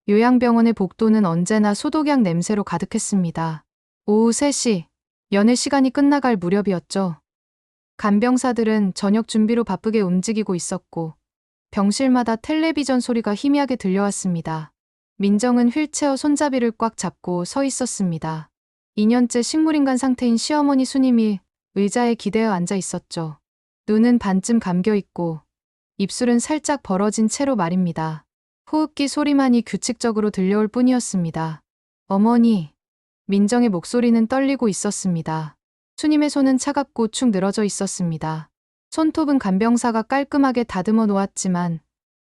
요양병원의 복도는 언제나 소독약 냄새로 가득했습니다. 오후 3시, 연회 시간이 끝나갈 무렵이었죠. 간병사들은 저녁 준비로 바쁘게 움직이고 있었고 병실마다 텔레비전 소리가 희미하게 들려왔습니다. 민정은 휠체어 손잡이를 꽉 잡고 서 있었습니다. 2년째 식물인간 상태인 시어머니 수님이 의자에 기대어 앉아 있었죠. 눈은 반쯤 감겨 있고 입술은 살짝 벌어진 채로 말입니다. 호흡기 소리만이 규칙적으로 들려올 뿐이었습니다. 어머니, 민정의 목소리는 떨리고 있었습니다. 수님의 손은 차갑고 축 늘어져 있었습니다. 손톱은 간병사가 깔끔하게 다듬어 놓았지만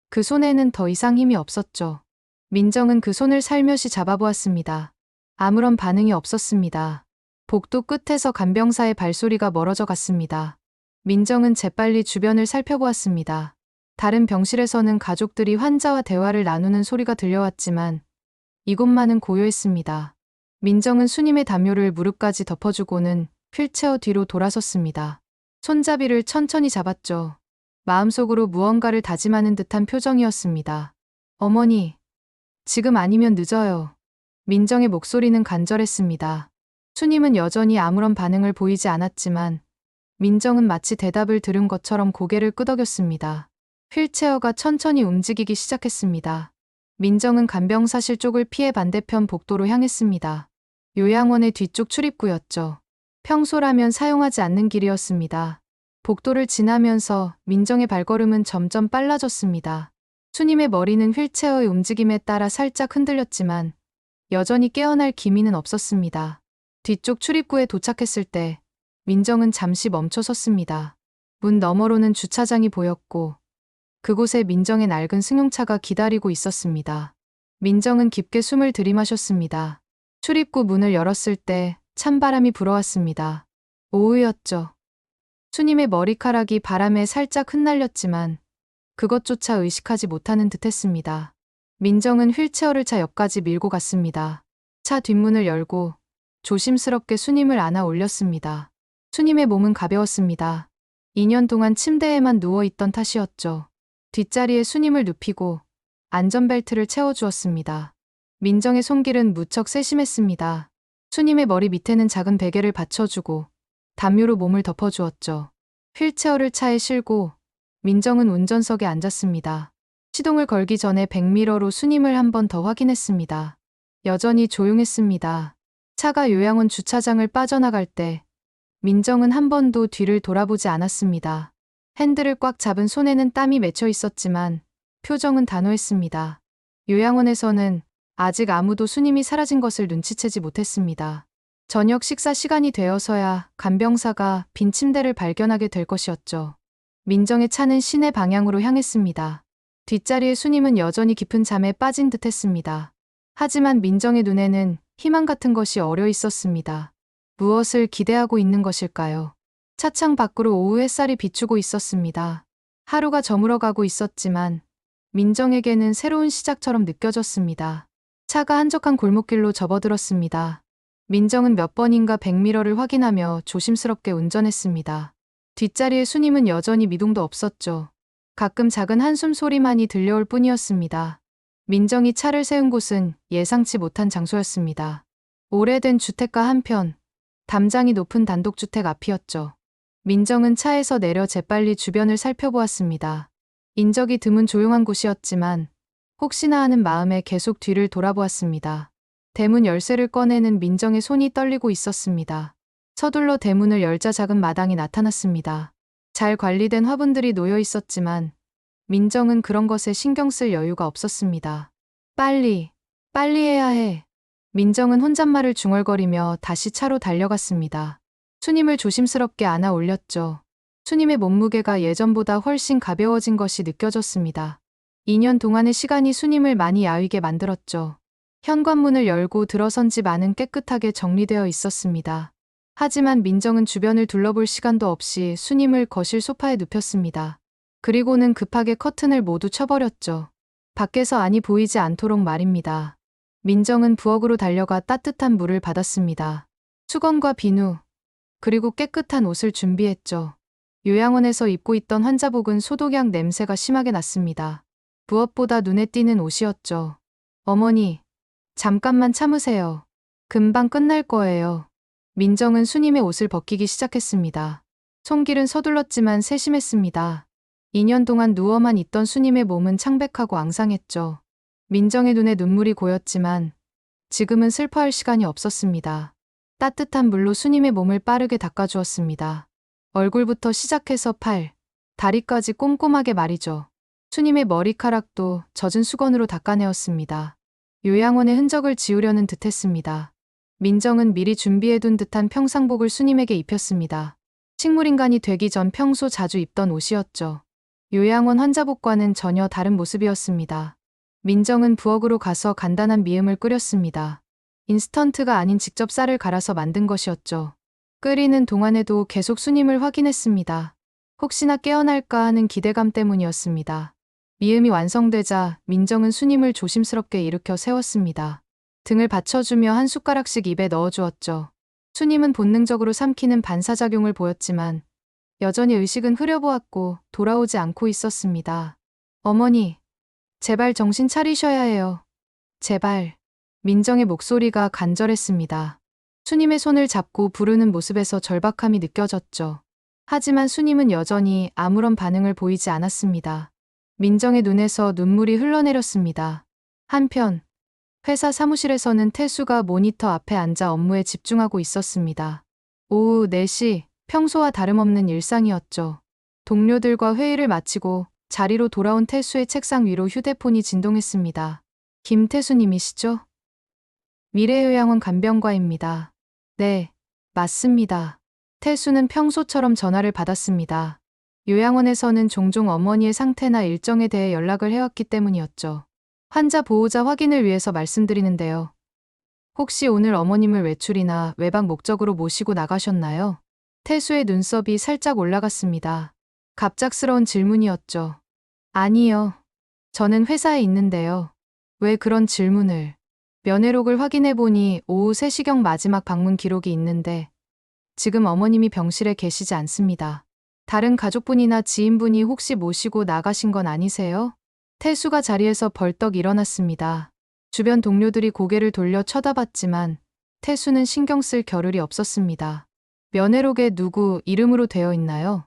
그 손에는 더 이상 힘이 없었죠. 민정은 그 손을 살며시 잡아보았습니다. 아무런 반응이 없었습니다. 복도 끝에서 간병사의 발소리가 멀어져 갔습니다. 민정은 재빨리 주변을 살펴보았습니다. 다른 병실에서는 가족들이 환자와 대화를 나누는 소리가 들려왔지만 이곳만은 고요했습니다. 민정은 수님의 담요를 무릎까지 덮어주고는 휠체어 뒤로 돌아섰습니다. 손잡이를 천천히 잡았죠. 마음속으로 무언가를 다짐하는 듯한 표정이었습니다. 어머니, 지금 아니면 늦어요. 민정의 목소리는 간절했습니다. 수님은 여전히 아무런 반응을 보이지 않았지만 민정은 마치 대답을 들은 것처럼 고개를 끄덕였습니다. 휠체어가 천천히 움직이기 시작했습니다. 민정은 간병사실 쪽을 피해 반대편 복도로 향했습니다. 요양원의 뒤쪽 출입구였죠. 평소라면 사용하지 않는 길이었습니다. 복도를 지나면서 민정의 발걸음은 점점 빨라졌습니다. 수님의 머리는 휠체어의 움직임에 따라 살짝 흔들렸지만 여전히 깨어날 기미는 없었습니다. 뒤쪽 출입구에 도착했을 때 민정은 잠시 멈춰 섰습니다. 문 너머로는 주차장이 보였고 그곳에 민정의 낡은 승용차가 기다리고 있었습니다. 민정은 깊게 숨을 들이마셨습니다. 출입구 문을 열었을 때 찬바람이 불어왔습니다. 오후였죠. 수님의 머리카락이 바람에 살짝 흩날렸지만 그것조차 의식하지 못하는 듯했습니다. 민정은 휠체어를 차 옆까지 밀고 갔습니다. 차 뒷문을 열고 조심스럽게 수님을 안아 올렸습니다. 수님의 몸은 가벼웠습니다. 2년 동안 침대에만 누워있던 탓이었죠. 뒷자리에 수님을 눕히고 안전벨트를 채워주었습니다. 민정의 손길은 무척 세심했습니다. 수님의 머리 밑에는 작은 베개를 받쳐주고 담요로 몸을 덮어주었죠. 휠체어를 차에 실고 민정은 운전석에 앉았습니다. 시동을 걸기 전에 백미러로 수님을 한 번 더 확인했습니다. 여전히 조용했습니다. 차가 요양원 주차장을 빠져나갈 때 민정은 한 번도 뒤를 돌아보지 않았습니다. 핸들을 꽉 잡은 손에는 땀이 맺혀 있었지만 표정은 단호했습니다. 요양원에서는 아직 아무도 수님이 사라진 것을 눈치채지 못했습니다. 저녁 식사 시간이 되어서야 간병사가 빈 침대를 발견하게 될 것이었죠. 민정의 차는 시내 방향으로 향했습니다. 뒷자리의 수님은 여전히 깊은 잠에 빠진 듯했습니다. 하지만 민정의 눈에는 희망 같은 것이 어려 있었습니다. 무엇을 기대하고 있는 것일까요? 차창 밖으로 오후 햇살이 비추고 있었습니다. 하루가 저물어가고 있었지만 민정에게는 새로운 시작처럼 느껴졌습니다. 차가 한적한 골목길로 접어들었습니다. 민정은 몇 번인가 백미러를 확인하며 조심스럽게 운전했습니다. 뒷자리의 수님은 여전히 미동도 없었죠. 가끔 작은 한숨 소리만이 들려올 뿐이었습니다. 민정이 차를 세운 곳은 예상치 못한 장소였습니다. 오래된 주택가 한편, 담장이 높은 단독주택 앞이었죠. 민정은 차에서 내려 재빨리 주변을 살펴보았습니다. 인적이 드문 조용한 곳이었지만 혹시나 하는 마음에 계속 뒤를 돌아보았습니다. 대문 열쇠를 꺼내는 민정의 손이 떨리고 있었습니다. 서둘러 대문을 열자 작은 마당이 나타났습니다. 잘 관리된 화분들이 놓여 있었지만 민정은 그런 것에 신경 쓸 여유가 없었습니다. 빨리 해야 해. 민정은 혼잣말을 중얼거리며 다시 차로 달려갔습니다. 수님을 조심스럽게 안아 올렸죠. 수님의 몸무게가 예전보다 훨씬 가벼워진 것이 느껴졌습니다. 2년 동안의 시간이 수님을 많이 야위게 만들었죠. 현관문을 열고 들어선 집 안은 깨끗하게 정리되어 있었습니다. 하지만 민정은 주변을 둘러볼 시간도 없이 수님을 거실 소파에 눕혔습니다. 그리고는 급하게 커튼을 모두 쳐버렸죠. 밖에서 안이 보이지 않도록 말입니다. 민정은 부엌으로 달려가 따뜻한 물을 받았습니다. 수건과 비누, 그리고 깨끗한 옷을 준비했죠. 요양원에서 입고 있던 환자복은 소독약 냄새가 심하게 났습니다. 무엇보다 눈에 띄는 옷이었죠. 어머니, 잠깐만 참으세요. 금방 끝날 거예요. 민정은 수님의 옷을 벗기기 시작했습니다. 손길은 서둘렀지만 세심했습니다. 2년 동안 누워만 있던 수님의 몸은 창백하고 앙상했죠. 민정의 눈에 눈물이 고였지만 지금은 슬퍼할 시간이 없었습니다. 따뜻한 물로 수님의 몸을 빠르게 닦아주었습니다. 얼굴부터 시작해서 팔, 다리까지 꼼꼼하게 말이죠. 수님의 머리카락도 젖은 수건으로 닦아내었습니다. 요양원의 흔적을 지우려는 듯 했습니다. 민정은 미리 준비해둔 듯한 평상복을 수님에게 입혔습니다. 식물인간이 되기 전 평소 자주 입던 옷이었죠. 요양원 환자복과는 전혀 다른 모습이었습니다. 민정은 부엌으로 가서 간단한 미음을 끓였습니다. 인스턴트가 아닌 직접 쌀을 갈아서 만든 것이었죠. 끓이는 동안에도 계속 수님을 확인했습니다. 혹시나 깨어날까 하는 기대감 때문이었습니다. 미음이 완성되자 민정은 수님을 조심스럽게 일으켜 세웠습니다. 등을 받쳐주며 한 숟가락씩 입에 넣어주었죠. 수님은 본능적으로 삼키는 반사작용을 보였지만 여전히 의식은 흐려보았고 돌아오지 않고 있었습니다. 어머니, 제발 정신 차리셔야 해요. 제발. 민정의 목소리가 간절했습니다. 수님의 손을 잡고 부르는 모습에서 절박함이 느껴졌죠. 하지만 수님은 여전히 아무런 반응을 보이지 않았습니다. 민정의 눈에서 눈물이 흘러내렸습니다. 한편 회사 사무실에서는 태수가 모니터 앞에 앉아 업무에 집중하고 있었습니다. 오후 4시, 평소와 다름없는 일상이었죠. 동료들과 회의를 마치고 자리로 돌아온 태수의 책상 위로 휴대폰이 진동했습니다. 김태수님이시죠? 미래요양원 간병과입니다. 네, 맞습니다. 태수는 평소처럼 전화를 받았습니다. 요양원에서는 종종 어머니의 상태나 일정에 대해 연락을 해왔기 때문이었죠. 환자 보호자 확인을 위해서 말씀드리는데요. 혹시 오늘 어머님을 외출이나 외박 목적으로 모시고 나가셨나요? 태수의 눈썹이 살짝 올라갔습니다. 갑작스러운 질문이었죠. 아니요. 저는 회사에 있는데요. 왜 그런 질문을? 면회록을 확인해보니 오후 3시경 마지막 방문 기록이 있는데 지금 어머님이 병실에 계시지 않습니다. 다른 가족분이나 지인분이 혹시 모시고 나가신 건 아니세요? 태수가 자리에서 벌떡 일어났습니다. 주변 동료들이 고개를 돌려 쳐다봤지만 태수는 신경 쓸 겨를이 없었습니다. 면회록에 누구 이름으로 되어 있나요?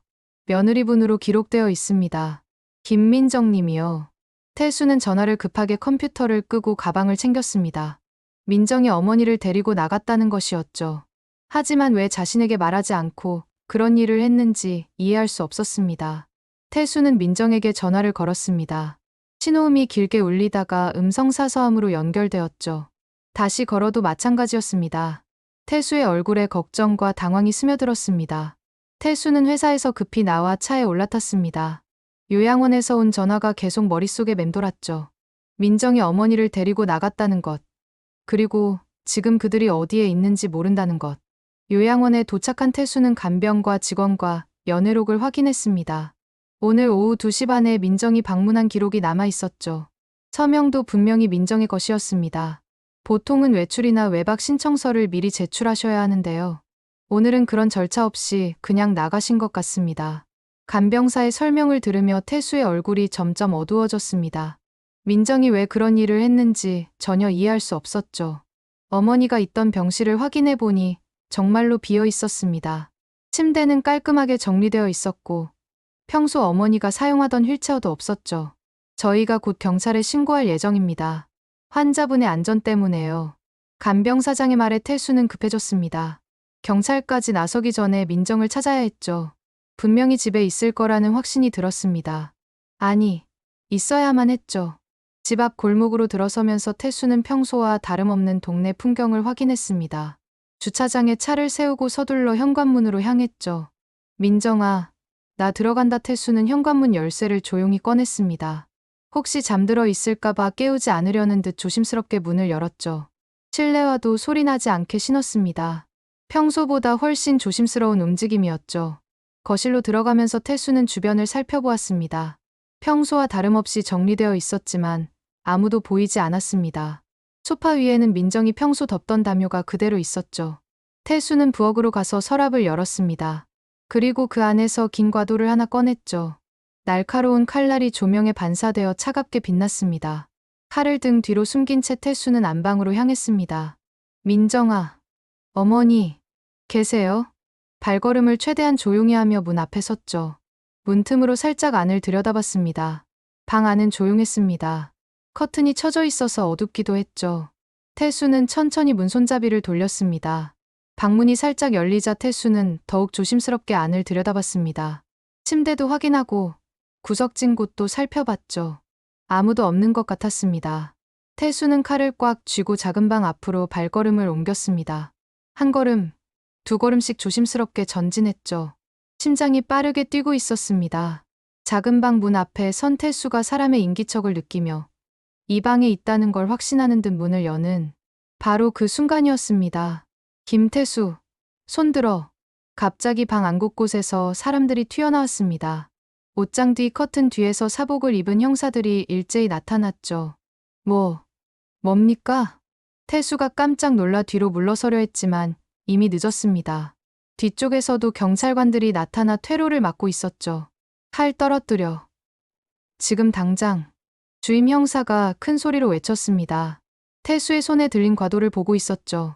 며느리분으로 기록되어 있습니다. 김민정 님이요. 태수는 전화를 급하게 컴퓨터를 끄고 가방을 챙겼습니다. 민정이 어머니를 데리고 나갔다는 것이었죠. 하지만 왜 자신에게 말하지 않고 그런 일을 했는지 이해할 수 없었습니다. 태수는 민정에게 전화를 걸었습니다. 신호음이 길게 울리다가 음성사서함으로 연결되었죠. 다시 걸어도 마찬가지였습니다. 태수의 얼굴에 걱정과 당황이 스며들었습니다. 태수는 회사에서 급히 나와 차에 올라탔습니다. 요양원에서 온 전화가 계속 머릿속에 맴돌았죠. 민정이 어머니를 데리고 나갔다는 것. 그리고 지금 그들이 어디에 있는지 모른다는 것. 요양원에 도착한 태수는 간병과 직원과 면회록을 확인했습니다. 오늘 오후 2시 반에 민정이 방문한 기록이 남아 있었죠. 서명도 분명히 민정의 것이었습니다. 보통은 외출이나 외박 신청서를 미리 제출하셔야 하는데요. 오늘은 그런 절차 없이 그냥 나가신 것 같습니다. 간병사의 설명을 들으며 태수의 얼굴이 점점 어두워졌습니다. 민정이 왜 그런 일을 했는지 전혀 이해할 수 없었죠. 어머니가 있던 병실을 확인해 보니 정말로 비어 있었습니다. 침대는 깔끔하게 정리되어 있었고 평소 어머니가 사용하던 휠체어도 없었죠. 저희가 곧 경찰에 신고할 예정입니다. 환자분의 안전 때문에요. 간병사장의 말에 태수는 급해졌습니다. 경찰까지 나서기 전에 민정을 찾아야 했죠. 분명히 집에 있을 거라는 확신이 들었습니다. 아니, 있어야만 했죠. 집 앞 골목으로 들어서면서 태수는 평소와 다름없는 동네 풍경을 확인했습니다. 주차장에 차를 세우고 서둘러 현관문으로 향했죠. 민정아, 나 들어간다. 태수는 현관문 열쇠를 조용히 꺼냈습니다. 혹시 잠들어 있을까봐 깨우지 않으려는 듯 조심스럽게 문을 열었죠. 실내와도 소리 나지 않게 신었습니다. 평소보다 훨씬 조심스러운 움직임이었죠. 거실로 들어가면서 태수는 주변을 살펴보았습니다. 평소와 다름없이 정리되어 있었지만 아무도 보이지 않았습니다. 소파 위에는 민정이 평소 덮던 담요가 그대로 있었죠. 태수는 부엌으로 가서 서랍을 열었습니다. 그리고 그 안에서 긴 과도를 하나 꺼냈죠. 날카로운 칼날이 조명에 반사되어 차갑게 빛났습니다. 칼을 등 뒤로 숨긴 채 태수는 안방으로 향했습니다. 민정아, 어머니, 계세요? 발걸음을 최대한 조용히 하며 문 앞에 섰죠. 문틈으로 살짝 안을 들여다봤습니다. 방 안은 조용했습니다. 커튼이 쳐져 있어서 어둡기도 했죠. 태수는 천천히 문 손잡이를 돌렸습니다. 방문이 살짝 열리자 태수는 더욱 조심스럽게 안을 들여다봤습니다. 침대도 확인하고 구석진 곳도 살펴봤죠. 아무도 없는 것 같았습니다. 태수는 칼을 꽉 쥐고 작은 방 앞으로 발걸음을 옮겼습니다. 한 걸음, 두 걸음씩 조심스럽게 전진했죠. 심장이 빠르게 뛰고 있었습니다. 작은 방 문 앞에 선 태수가 사람의 인기척을 느끼며 이 방에 있다는 걸 확신하는 듯 문을 여는 바로 그 순간이었습니다. 김태수, 손들어. 갑자기 방 안 곳곳에서 사람들이 튀어나왔습니다. 옷장 뒤 커튼 뒤에서 사복을 입은 형사들이 일제히 나타났죠. 뭡니까? 태수가 깜짝 놀라 뒤로 물러서려 했지만 이미 늦었습니다. 뒤쪽에서도 경찰관들이 나타나 퇴로를 막고 있었죠. 칼 떨어뜨려. 지금 당장. 주임 형사가 큰 소리로 외쳤습니다. 태수의 손에 들린 과도를 보고 있었죠.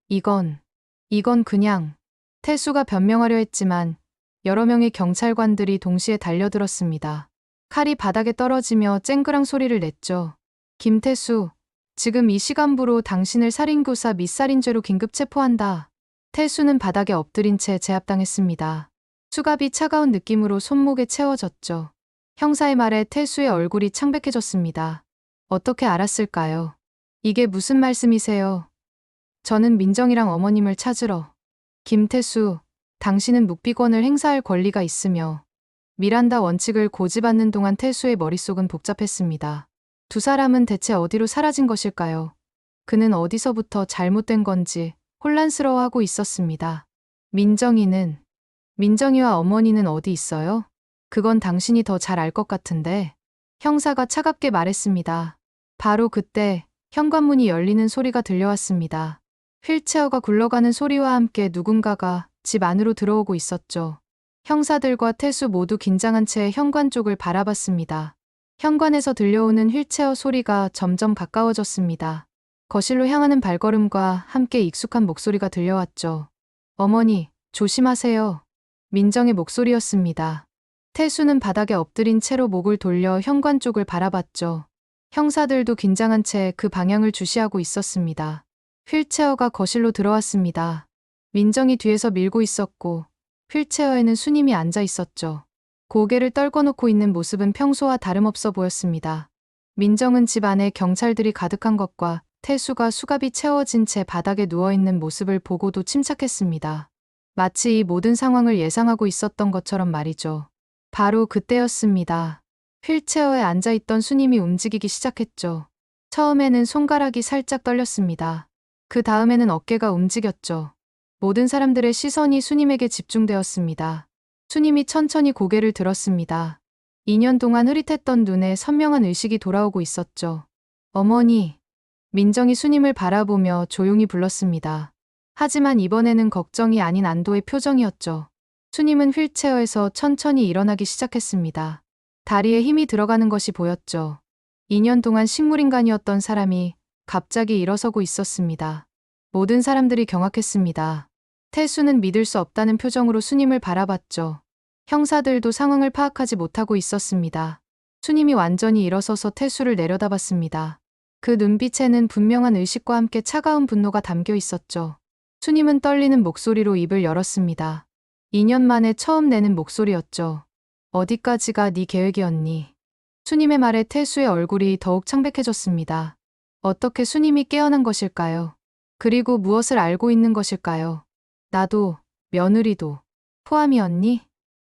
이건 그냥. 태수가 변명하려 했지만 여러 명의 경찰관들이 동시에 달려들었습니다. 칼이 바닥에 떨어지며 쨍그랑 소리를 냈죠. 김태수, 지금 이 시간부로 당신을 살인교사 및 살인죄로 긴급 체포한다. 태수는 바닥에 엎드린 채 제압당했습니다. 수갑이 차가운 느낌으로 손목에 채워졌죠. 형사의 말에 태수의 얼굴이 창백해졌습니다. 어떻게 알았을까요? 이게 무슨 말씀이세요? 저는 민정이랑 어머님을 찾으러. 김태수, 당신은 묵비권을 행사할 권리가 있으며 미란다 원칙을 고집하는 동안 태수의 머릿속은 복잡했습니다. 두 사람은 대체 어디로 사라진 것일까요? 그는 어디서부터 잘못된 건지 혼란스러워하고 있었습니다. 민정이와 어머니는 어디 있어요? 그건 당신이 더 잘 알 것 같은데. 형사가 차갑게 말했습니다. 바로 그때 현관문이 열리는 소리가 들려왔습니다. 휠체어가 굴러가는 소리와 함께 누군가가 집 안으로 들어오고 있었죠. 형사들과 태수 모두 긴장한 채 현관 쪽을 바라봤습니다. 현관에서 들려오는 휠체어 소리가 점점 가까워졌습니다. 거실로 향하는 발걸음과 함께 익숙한 목소리가 들려왔죠. 어머니, 조심하세요. 민정의 목소리였습니다. 태수는 바닥에 엎드린 채로 목을 돌려 현관 쪽을 바라봤죠. 형사들도 긴장한 채 그 방향을 주시하고 있었습니다. 휠체어가 거실로 들어왔습니다. 민정이 뒤에서 밀고 있었고 휠체어에는 수님이 앉아 있었죠. 고개를 떨궈놓고 있는 모습은 평소와 다름없어 보였습니다. 민정은 집 안에 경찰들이 가득한 것과 태수가 수갑이 채워진 채 바닥에 누워있는 모습을 보고도 침착했습니다. 마치 이 모든 상황을 예상하고 있었던 것처럼 말이죠. 바로 그때였습니다. 휠체어에 앉아있던 수님이 움직이기 시작했죠. 처음에는 손가락이 살짝 떨렸습니다. 그 다음에는 어깨가 움직였죠. 모든 사람들의 시선이 수님에게 집중되었습니다. 수님이 천천히 고개를 들었습니다. 2년 동안 흐릿했던 눈에 선명한 의식이 돌아오고 있었죠. 어머니. 민정이 수님을 바라보며 조용히 불렀습니다. 하지만 이번에는 걱정이 아닌 안도의 표정이었죠. 수님은 휠체어에서 천천히 일어나기 시작했습니다. 다리에 힘이 들어가는 것이 보였죠. 2년 동안 식물인간이었던 사람이 갑자기 일어서고 있었습니다. 모든 사람들이 경악했습니다. 태수는 믿을 수 없다는 표정으로 수님을 바라봤죠. 형사들도 상황을 파악하지 못하고 있었습니다. 수님이 완전히 일어서서 태수를 내려다봤습니다. 그 눈빛에는 분명한 의식과 함께 차가운 분노가 담겨 있었죠. 수님은 떨리는 목소리로 입을 열었습니다. 2년 만에 처음 내는 목소리였죠. 어디까지가 네 계획이었니? 수님의 말에 태수의 얼굴이 더욱 창백해졌습니다. 어떻게 수님이 깨어난 것일까요? 그리고 무엇을 알고 있는 것일까요? 나도, 며느리도 포함이었니?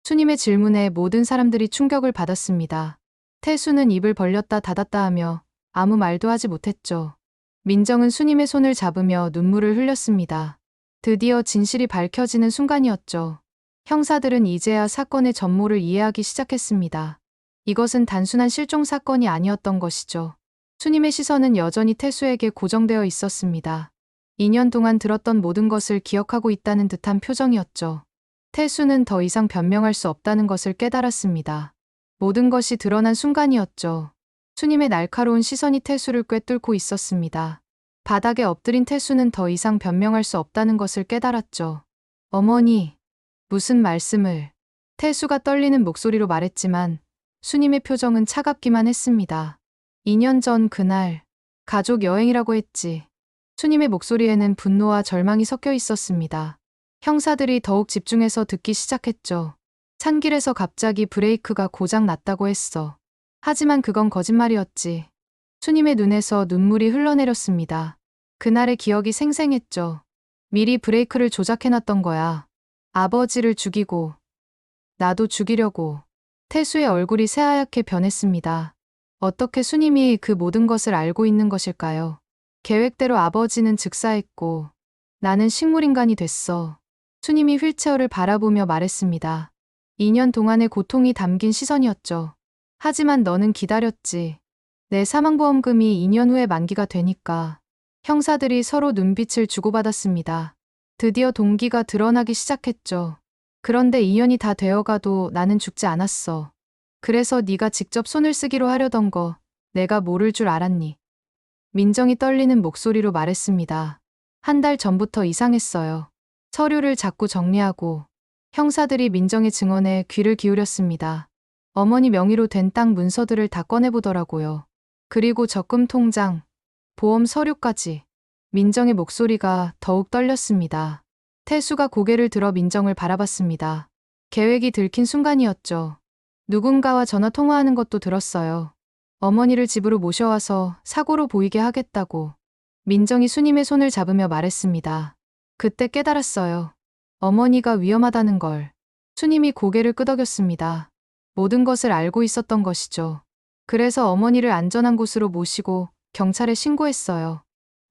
수님의 질문에 모든 사람들이 충격을 받았습니다. 태수는 입을 벌렸다 닫았다 하며 아무 말도 하지 못했죠. 민정은 수님의 손을 잡으며 눈물을 흘렸습니다. 드디어 진실이 밝혀지는 순간이었죠. 형사들은 이제야 사건의 전모를 이해하기 시작했습니다. 이것은 단순한 실종 사건이 아니었던 것이죠. 수님의 시선은 여전히 태수에게 고정되어 있었습니다. 2년 동안 들었던 모든 것을 기억하고 있다는 듯한 표정이었죠. 태수는 더 이상 변명할 수 없다는 것을 깨달았습니다. 모든 것이 드러난 순간이었죠. 수님의 날카로운 시선이 태수를 꿰뚫고 있었습니다. 바닥에 엎드린 태수는 더 이상 변명할 수 없다는 것을 깨달았죠. 어머니, 무슨 말씀을? 태수가 떨리는 목소리로 말했지만 수님의 표정은 차갑기만 했습니다. 2년 전 그날, 가족 여행이라고 했지. 수님의 목소리에는 분노와 절망이 섞여 있었습니다. 형사들이 더욱 집중해서 듣기 시작했죠. 산길에서 갑자기 브레이크가 고장 났다고 했어. 하지만 그건 거짓말이었지. 수님의 눈에서 눈물이 흘러내렸습니다. 그날의 기억이 생생했죠. 미리 브레이크를 조작해놨던 거야. 아버지를 죽이고, 나도 죽이려고. 태수의 얼굴이 새하얗게 변했습니다. 어떻게 수님이 그 모든 것을 알고 있는 것일까요? 계획대로 아버지는 즉사했고, 나는 식물인간이 됐어. 수님이 휠체어를 바라보며 말했습니다. 2년 동안의 고통이 담긴 시선이었죠. 하지만 너는 기다렸지. 내 사망보험금이 2년 후에 만기가 되니까. 형사들이 서로 눈빛을 주고받았습니다. 드디어 동기가 드러나기 시작했죠. 그런데 2년이 다 되어가도 나는 죽지 않았어. 그래서 네가 직접 손을 쓰기로 하려던 거 내가 모를 줄 알았니? 민정이 떨리는 목소리로 말했습니다. 한 달 전부터 이상했어요. 서류를 자꾸 정리하고 형사들이 민정의 증언에 귀를 기울였습니다. 어머니 명의로 된 땅 문서들을 다 꺼내보더라고요. 그리고 적금 통장, 보험 서류까지. 민정의 목소리가 더욱 떨렸습니다. 태수가 고개를 들어 민정을 바라봤습니다. 계획이 들킨 순간이었죠. 누군가와 전화 통화하는 것도 들었어요. 어머니를 집으로 모셔와서 사고로 보이게 하겠다고. 민정이 수님의 손을 잡으며 말했습니다. 그때 깨달았어요. 어머니가 위험하다는 걸. 수님이 고개를 끄덕였습니다. 모든 것을 알고 있었던 것이죠. 그래서 어머니를 안전한 곳으로 모시고 경찰에 신고했어요.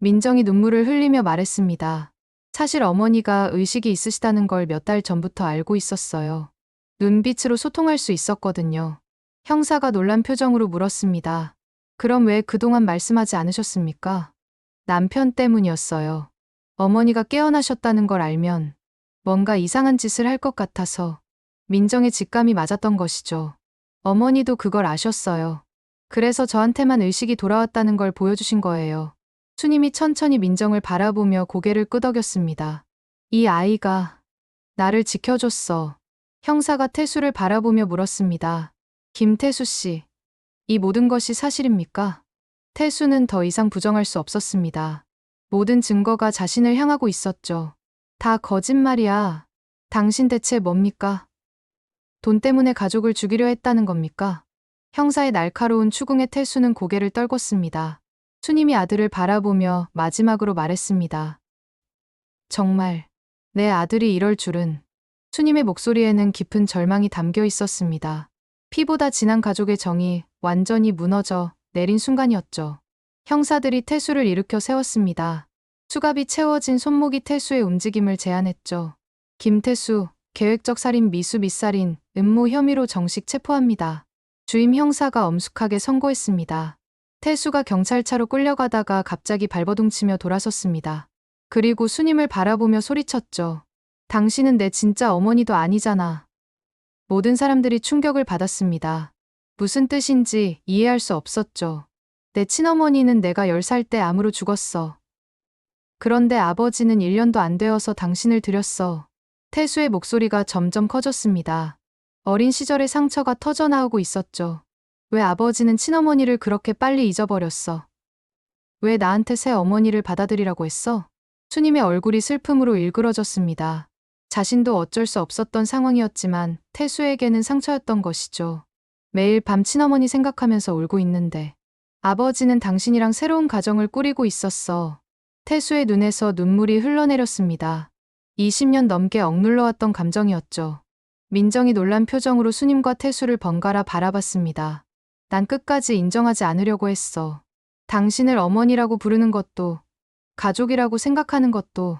민정이 눈물을 흘리며 말했습니다. 사실 어머니가 의식이 있으시다는 걸 몇 달 전부터 알고 있었어요. 눈빛으로 소통할 수 있었거든요. 형사가 놀란 표정으로 물었습니다. 그럼 왜 그동안 말씀하지 않으셨습니까? 남편 때문이었어요. 어머니가 깨어나셨다는 걸 알면 뭔가 이상한 짓을 할 것 같아서. 민정의 직감이 맞았던 것이죠. 어머니도 그걸 아셨어요. 그래서 저한테만 의식이 돌아왔다는 걸 보여주신 거예요. 수님이 천천히 민정을 바라보며 고개를 끄덕였습니다. 이 아이가 나를 지켜줬어. 형사가 태수를 바라보며 물었습니다. 김태수 씨, 이 모든 것이 사실입니까? 태수는 더 이상 부정할 수 없었습니다. 모든 증거가 자신을 향하고 있었죠. 다 거짓말이야. 당신 대체 뭡니까? 돈 때문에 가족을 죽이려 했다는 겁니까? 형사의 날카로운 추궁에 태수는 고개를 떨궜습니다. 수님이 아들을 바라보며 마지막으로 말했습니다. 정말 내 아들이 이럴 줄은. 수님의 목소리에는 깊은 절망이 담겨 있었습니다. 피보다 진한 가족의 정이 완전히 무너져 내린 순간이었죠. 형사들이 태수를 일으켜 세웠습니다. 수갑이 채워진 손목이 태수의 움직임을 제한했죠. 김태수, 계획적 살인 미수 윗살인, 음모 혐의로 정식 체포합니다. 주임 형사가 엄숙하게 선고했습니다. 태수가 경찰차로 끌려가다가 갑자기 발버둥치며 돌아섰습니다. 그리고 수님을 바라보며 소리쳤죠. 당신은 내 진짜 어머니도 아니잖아. 모든 사람들이 충격을 받았습니다. 무슨 뜻인지 이해할 수 없었죠. 내 친어머니는 내가 10살 때 암으로 죽었어. 그런데 아버지는 1년도 안 되어서 당신을 들였어. 태수의 목소리가 점점 커졌습니다. 어린 시절의 상처가 터져나오고 있었죠. 왜 아버지는 친어머니를 그렇게 빨리 잊어버렸어? 왜 나한테 새 어머니를 받아들이라고 했어? 수님의 얼굴이 슬픔으로 일그러졌습니다. 자신도 어쩔 수 없었던 상황이었지만 태수에게는 상처였던 것이죠. 매일 밤 친어머니 생각하면서 울고 있는데 아버지는 당신이랑 새로운 가정을 꾸리고 있었어. 태수의 눈에서 눈물이 흘러내렸습니다. 20년 넘게 억눌러왔던 감정이었죠. 민정이 놀란 표정으로 수님과 태수를 번갈아 바라봤습니다. 난 끝까지 인정하지 않으려고 했어. 당신을 어머니라고 부르는 것도, 가족이라고 생각하는 것도.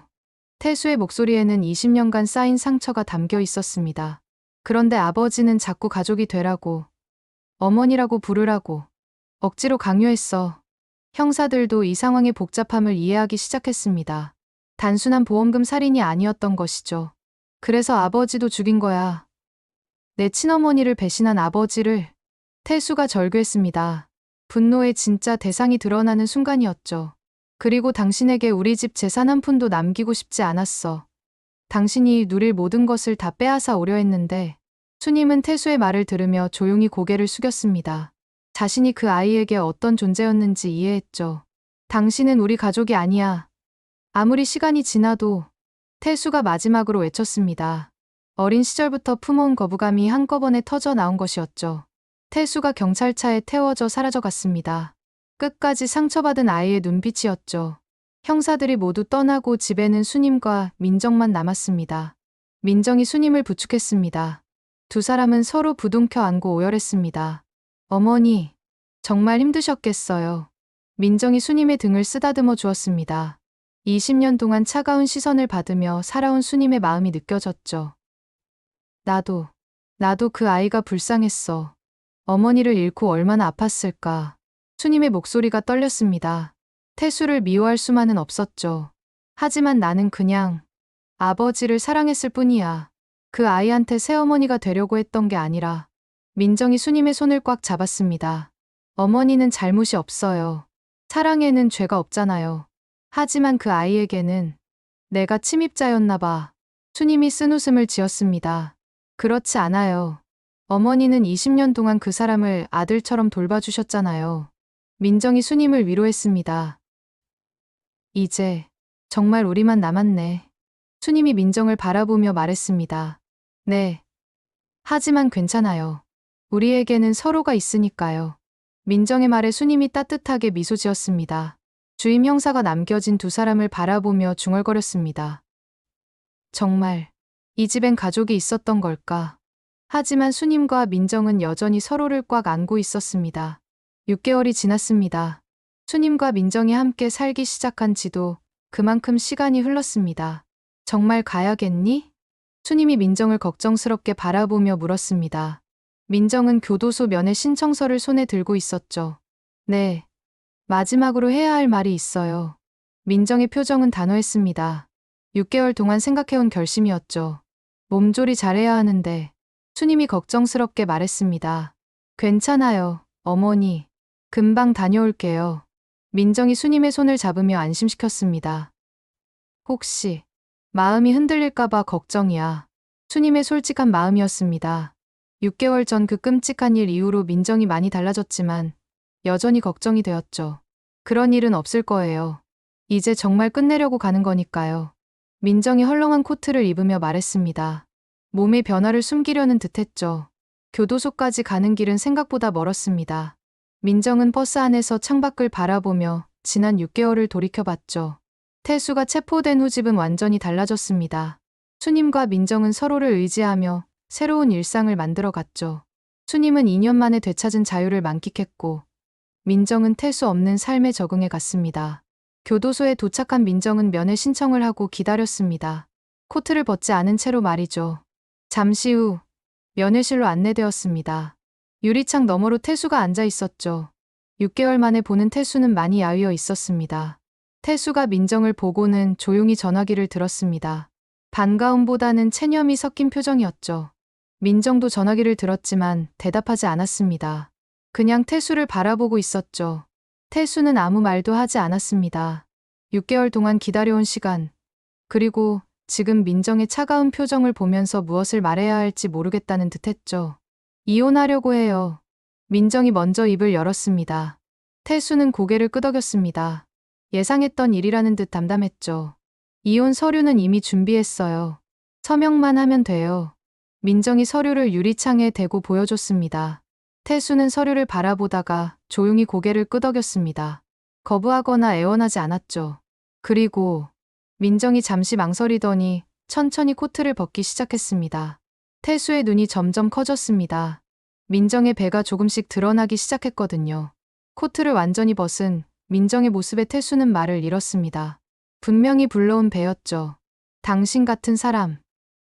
태수의 목소리에는 20년간 쌓인 상처가 담겨 있었습니다. 그런데 아버지는 자꾸 가족이 되라고, 어머니라고 부르라고 억지로 강요했어. 형사들도 이 상황의 복잡함을 이해하기 시작했습니다. 단순한 보험금 살인이 아니었던 것이죠. 그래서 아버지도 죽인 거야. 내 친어머니를 배신한 아버지를. 태수가 절규했습니다. 분노의 진짜 대상이 드러나는 순간이었죠. 그리고 당신에게 우리 집 재산 한 푼도 남기고 싶지 않았어. 당신이 누릴 모든 것을 다 빼앗아 오려 했는데 수님은 태수의 말을 들으며 조용히 고개를 숙였습니다. 자신이 그 아이에게 어떤 존재였는지 이해했죠. 당신은 우리 가족이 아니야. 아무리 시간이 지나도 태수가 마지막으로 외쳤습니다. 어린 시절부터 품어온 거부감이 한꺼번에 터져 나온 것이었죠. 태수가 경찰차에 태워져 사라져갔습니다. 끝까지 상처받은 아이의 눈빛이었죠. 형사들이 모두 떠나고 집에는 수님과 민정만 남았습니다. 민정이 수님을 부축했습니다. 두 사람은 서로 부둥켜 안고 오열했습니다. 어머니, 정말 힘드셨겠어요. 민정이 수님의 등을 쓰다듬어 주었습니다. 20년 동안 차가운 시선을 받으며 살아온 수님의 마음이 느껴졌죠. 나도 그 아이가 불쌍했어. 어머니를 잃고 얼마나 아팠을까. 수님의 목소리가 떨렸습니다. 태수를 미워할 수만은 없었죠. 하지만 나는 그냥 아버지를 사랑했을 뿐이야. 그 아이한테 새어머니가 되려고 했던 게 아니라. 민정이 수님의 손을 꽉 잡았습니다. 어머니는 잘못이 없어요. 사랑에는 죄가 없잖아요. 하지만 그 아이에게는 내가 침입자였나 봐. 수님이 쓴웃음을 지었습니다. 그렇지 않아요. 어머니는 20년 동안 그 사람을 아들처럼 돌봐주셨잖아요. 민정이 수님을 위로했습니다. 이제 정말 우리만 남았네. 수님이 민정을 바라보며 말했습니다. 네. 하지만 괜찮아요. 우리에게는 서로가 있으니까요. 민정의 말에 수님이 따뜻하게 미소 지었습니다. 주임 형사가 남겨진 두 사람을 바라보며 중얼거렸습니다. 정말 이 집엔 가족이 있었던 걸까? 하지만 수님과 민정은 여전히 서로를 꽉 안고 있었습니다. 6개월이 지났습니다. 수님과 민정이 함께 살기 시작한 지도 그만큼 시간이 흘렀습니다. 정말 가야겠니? 수님이 민정을 걱정스럽게 바라보며 물었습니다. 민정은 교도소 면회 신청서를 손에 들고 있었죠. 네. 마지막으로 해야 할 말이 있어요. 민정의 표정은 단호했습니다. 6개월 동안 생각해온 결심이었죠. 몸조리 잘해야 하는데 수님이 걱정스럽게 말했습니다. 괜찮아요, 어머니. 금방 다녀올게요. 민정이 수님의 손을 잡으며 안심시켰습니다. 혹시 마음이 흔들릴까봐 걱정이야. 수님의 솔직한 마음이었습니다. 6개월 전 그 끔찍한 일 이후로 민정이 많이 달라졌지만 여전히 걱정이 되었죠. 그런 일은 없을 거예요. 이제 정말 끝내려고 가는 거니까요. 민정이 헐렁한 코트를 입으며 말했습니다. 몸의 변화를 숨기려는 듯했죠. 교도소까지 가는 길은 생각보다 멀었습니다. 민정은 버스 안에서 창밖을 바라보며 지난 6개월을 돌이켜봤죠. 태수가 체포된 후 집은 완전히 달라졌습니다. 수님과 민정은 서로를 의지하며 새로운 일상을 만들어갔죠. 수님은 2년 만에 되찾은 자유를 만끽했고 민정은 태수 없는 삶에 적응해 갔습니다. 교도소에 도착한 민정은 면회 신청을 하고 기다렸습니다. 코트를 벗지 않은 채로 말이죠. 잠시 후 면회실로 안내되었습니다. 유리창 너머로 태수가 앉아 있었죠. 6개월 만에 보는 태수는 많이 야위어 있었습니다. 태수가 민정을 보고는 조용히 전화기를 들었습니다. 반가움보다는 체념이 섞인 표정이었죠. 민정도 전화기를 들었지만 대답하지 않았습니다. 그냥 태수를 바라보고 있었죠. 태수는 아무 말도 하지 않았습니다. 6개월 동안 기다려온 시간, 그리고 지금 민정의 차가운 표정을 보면서 무엇을 말해야 할지 모르겠다는 듯했죠. 이혼하려고 해요. 민정이 먼저 입을 열었습니다. 태수는 고개를 끄덕였습니다. 예상했던 일이라는 듯 담담했죠. 이혼 서류는 이미 준비했어요. 서명만 하면 돼요. 민정이 서류를 유리창에 대고 보여줬습니다. 태수는 서류를 바라보다가 조용히 고개를 끄덕였습니다. 거부하거나 애원하지 않았죠. 그리고 민정이 잠시 망설이더니 천천히 코트를 벗기 시작했습니다. 태수의 눈이 점점 커졌습니다. 민정의 배가 조금씩 드러나기 시작했거든요. 코트를 완전히 벗은 민정의 모습에 태수는 말을 잃었습니다. 분명히 불러온 배였죠. 당신 같은 사람,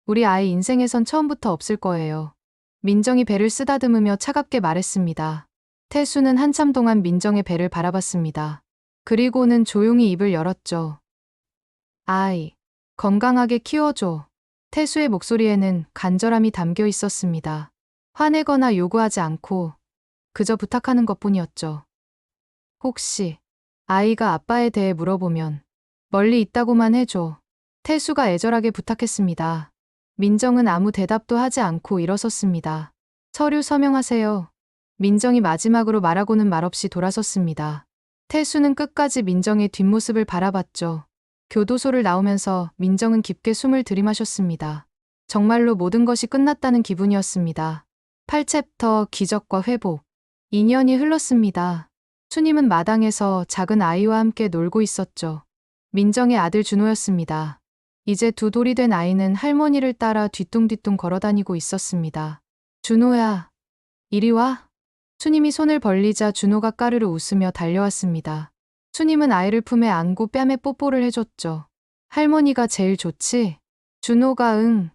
우리 아이 인생에선 처음부터 없을 거예요. 민정이 배를 쓰다듬으며 차갑게 말했습니다. 태수는 한참 동안 민정의 배를 바라봤습니다. 그리고는 조용히 입을 열었죠. 아이, 건강하게 키워줘. 태수의 목소리에는 간절함이 담겨 있었습니다. 화내거나 요구하지 않고 그저 부탁하는 것뿐이었죠. 혹시 아이가 아빠에 대해 물어보면 멀리 있다고만 해줘. 태수가 애절하게 부탁했습니다. 민정은 아무 대답도 하지 않고 일어섰습니다. 서류 서명하세요. 민정이 마지막으로 말하고는 말없이 돌아섰습니다. 태수는 끝까지 민정의 뒷모습을 바라봤죠. 교도소를 나오면서 민정은 깊게 숨을 들이마셨습니다. 정말로 모든 것이 끝났다는 기분이었습니다. 8챕터 기적과 회복. 2년이 흘렀습니다. 수님은 마당에서 작은 아이와 함께 놀고 있었죠. 민정의 아들 준호였습니다. 이제 두 돌이 된 아이는 할머니를 따라 뒤뚱뒤뚱 걸어다니고 있었습니다. 준호야, 이리 와. 수님이 손을 벌리자 준호가 까르르 웃으며 달려왔습니다. 수님은 아이를 품에 안고 뺨에 뽀뽀를 해줬죠. 할머니가 제일 좋지? 준호가 응.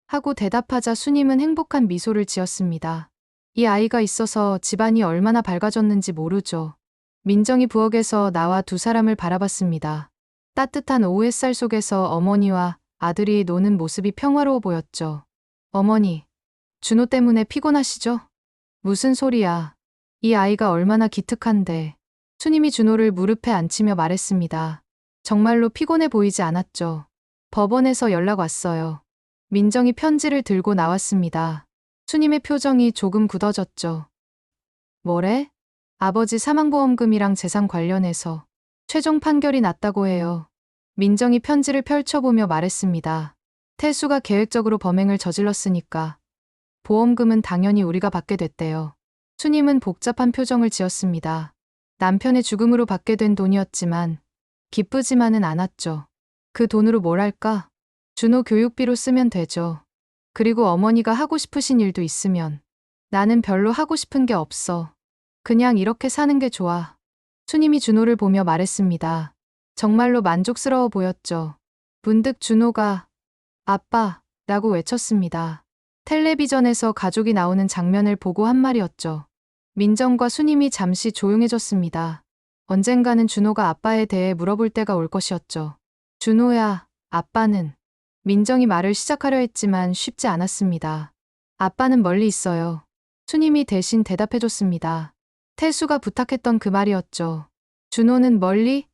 하고 대답하자 수님은 행복한 미소를 지었습니다. 이 아이가 있어서 집안이 얼마나 밝아졌는지 모르죠. 민정이 부엌에서 나와 두 사람을 바라봤습니다. 따뜻한 오후 햇살 속에서 어머니와 아들이 노는 모습이 평화로워 보였죠. 어머니, 준호 때문에 피곤하시죠? 무슨 소리야. 이 아이가 얼마나 기특한데. 수님이 준호를 무릎에 앉히며 말했습니다. 정말로 피곤해 보이지 않았죠. 법원에서 연락 왔어요. 민정이 편지를 들고 나왔습니다. 수님의 표정이 조금 굳어졌죠. 뭐래? 아버지 사망보험금이랑 재산 관련해서 최종 판결이 났다고 해요. 민정이 편지를 펼쳐보며 말했습니다. 태수가 계획적으로 범행을 저질렀으니까 보험금은 당연히 우리가 받게 됐대요. 수님은 복잡한 표정을 지었습니다. 남편의 죽음으로 받게 된 돈이었지만 기쁘지만은 않았죠. 그 돈으로 뭘 할까? 준호 교육비로 쓰면 되죠. 그리고 어머니가 하고 싶으신 일도 있으면. 나는 별로 하고 싶은 게 없어. 그냥 이렇게 사는 게 좋아. 수님이 준호를 보며 말했습니다. 정말로 만족스러워 보였죠. 문득 준호가 아빠 라고 외쳤습니다. 텔레비전에서 가족이 나오는 장면을 보고 한 말이었죠. 민정과 수님이 잠시 조용해졌습니다. 언젠가는 준호가 아빠에 대해 물어볼 때가 올 것이었죠. 준호야, 아빠는. 민정이 말을 시작하려 했지만 쉽지 않았습니다. 아빠는 멀리 있어요. 수님이 대신 대답해줬습니다. 태수가 부탁했던 그 말이었죠. 준호는 멀리?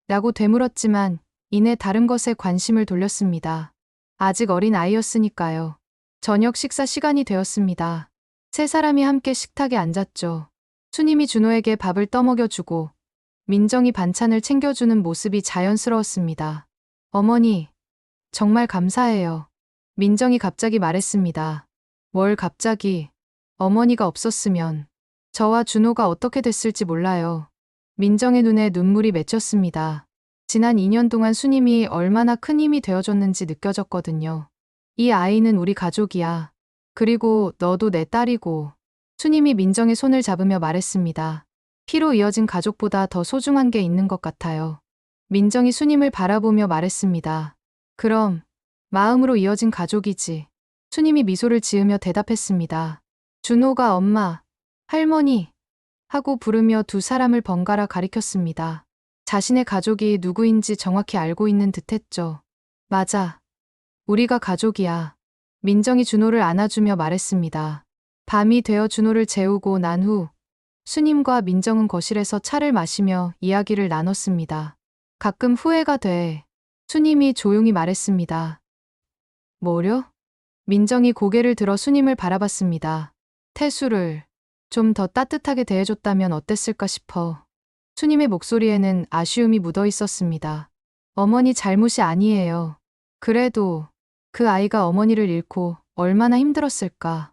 라고 되물었지만 이내 다른 것에 관심을 돌렸습니다. 아직 어린 아이였으니까요. 저녁 식사 시간이 되었습니다. 세 사람이 함께 식탁에 앉았죠. 수님이 준호에게 밥을 떠먹여주고 민정이 반찬을 챙겨주는 모습이 자연스러웠습니다. 어머니, 정말 감사해요. 민정이 갑자기 말했습니다. 뭘 갑자기? 어머니가 없었으면 저와 준호가 어떻게 됐을지 몰라요. 민정의 눈에 눈물이 맺혔습니다. 지난 2년 동안 수님이 얼마나 큰 힘이 되어줬는지 느껴졌거든요. 이 아이는 우리 가족이야. 그리고 너도 내 딸이고. 수님이 민정의 손을 잡으며 말했습니다. 피로 이어진 가족보다 더 소중한 게 있는 것 같아요. 민정이 수님을 바라보며 말했습니다. 그럼 마음으로 이어진 가족이지. 수님이 미소를 지으며 대답했습니다. 준호가 엄마, 할머니 하고 부르며 두 사람을 번갈아 가리켰습니다. 자신의 가족이 누구인지 정확히 알고 있는 듯했죠. 맞아. 우리가 가족이야. 민정이 준호를 안아주며 말했습니다. 밤이 되어 준호를 재우고 난 후 수님과 민정은 거실에서 차를 마시며 이야기를 나눴습니다. 가끔 후회가 돼. 수님이 조용히 말했습니다. 뭐려? 민정이 고개를 들어 수님을 바라봤습니다. 태수를 좀 더 따뜻하게 대해줬다면 어땠을까 싶어. 수님의 목소리에는 아쉬움이 묻어 있었습니다. 어머니 잘못이 아니에요. 그래도 그 아이가 어머니를 잃고 얼마나 힘들었을까.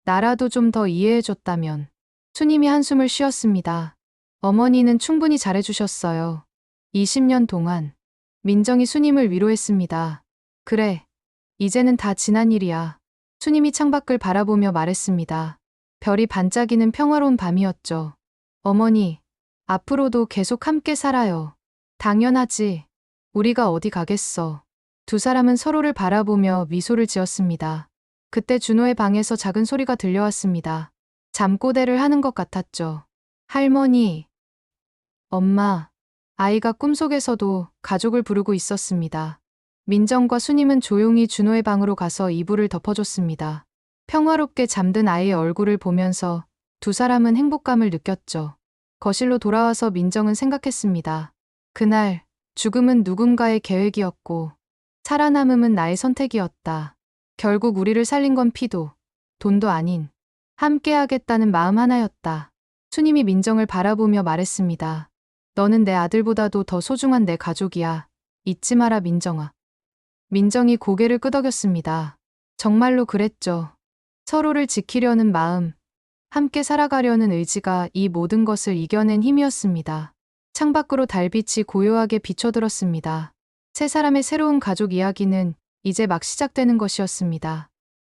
나라도 좀 더 이해해줬다면. 수님이 한숨을 쉬었습니다. 어머니는 충분히 잘해주셨어요. 20년 동안. 민정이 수님을 위로했습니다. 그래. 이제는 다 지난 일이야. 수님이 창밖을 바라보며 말했습니다. 별이 반짝이는 평화로운 밤이었죠. 어머니, 앞으로도 계속 함께 살아요. 당연하지. 우리가 어디 가겠어. 두 사람은 서로를 바라보며 미소를 지었습니다. 그때 준호의 방에서 작은 소리가 들려왔습니다. 잠꼬대를 하는 것 같았죠. 할머니, 엄마, 아이가 꿈속에서도 가족을 부르고 있었습니다. 민정과 수님은 조용히 준호의 방으로 가서 이불을 덮어줬습니다. 평화롭게 잠든 아이의 얼굴을 보면서 두 사람은 행복감을 느꼈죠. 거실로 돌아와서 민정은 생각했습니다. 그날, 죽음은 누군가의 계획이었고, 살아남음은 나의 선택이었다. 결국 우리를 살린 건 피도, 돈도 아닌, 함께하겠다는 마음 하나였다. 수님이 민정을 바라보며 말했습니다. 너는 내 아들보다도 더 소중한 내 가족이야. 잊지 마라, 민정아. 민정이 고개를 끄덕였습니다. 정말로 그랬죠. 서로를 지키려는 마음, 함께 살아가려는 의지가 이 모든 것을 이겨낸 힘이었습니다. 창밖으로 달빛이 고요하게 비춰들었습니다. 세 사람의 새로운 가족 이야기는 이제 막 시작되는 것이었습니다.